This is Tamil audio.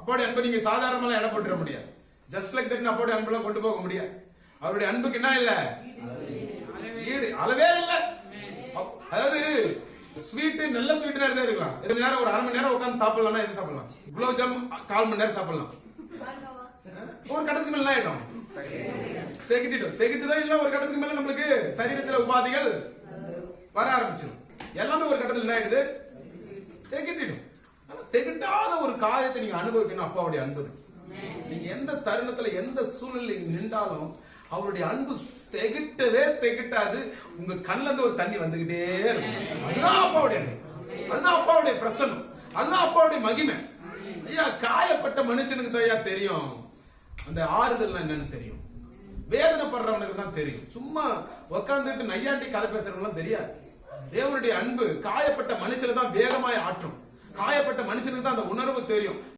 அப்பாவுடைய அன்பை நீங்க சாதாரணமா இடம் போட்டுற முடியாது. ஜஸ்ட் லைக் தட் அப்பாவுடைய அன்பெல்லாம் கொண்டு போக முடியாது. அவருடைய அன்புக்கு என்ன இல்ல, ஈடு அளவே இல்ல. அதாவது ஸ்வீட் நல்ல ஸ்வீட் நேரம் இருக்கலாம், கொஞ்ச நேரம் ஒரு 1/2 மணி நேரம் உட்காந்து சாப்பிடலாம். எது சாப்பிடலாம்? குலோப் ஜாம் 1/4 மணி நேரம் சாப்பிடலாம். ஒரு கடத்துக்கு மேல ஆயிடும், தெகிட்டு தான் இல்ல. ஒரு கடத்துக்கு மேல நம்மளுக்கு சரீரத்துல உபாதைகள் வர ஆரம்பிச்சிடும். எல்லாமே ஒரு கட்டத்தில் என்ன ஆயிடுது, தெகிட்டிடும். தெகிட்டாத ஒரு காரியத்தை நீங்க அனுபவிக்கணும் அப்பாவுடைய அன்பு. நீங்க எந்த தருணத்துல எந்த சூழ்நிலை நின்றாலும் அவருடைய அன்பு தெகிட்டாது. உங்க கண்ணுல இருந்து ஒரு தண்ணி வந்துகிட்டே இருக்கும். அதுதான் அப்பாவுடைய அன்பு, அதுதான் அப்பாவுடைய பிரசன்னம், அதுதான் அப்பாவுடைய மகிமை. ஐயா, காயப்பட்ட மனுஷனுக்கு தான் ஐயா தெரியும் அந்த ஆறுதல் என்னன்னு தெரியும். வேதனைப்படுறவனுக்கு தான் தெரியும். சும்மா உட்காந்துட்டு நையாண்டி கதை பேசுறவங்க தெரியாது. தேவனுடைய அன்பு காயப்பட்ட மனுஷனை தான் வேகமாய் ஆற்றும். காயப்பட்ட மனுஷனுக்கு தான் அந்த உணர்வு தெரியும்.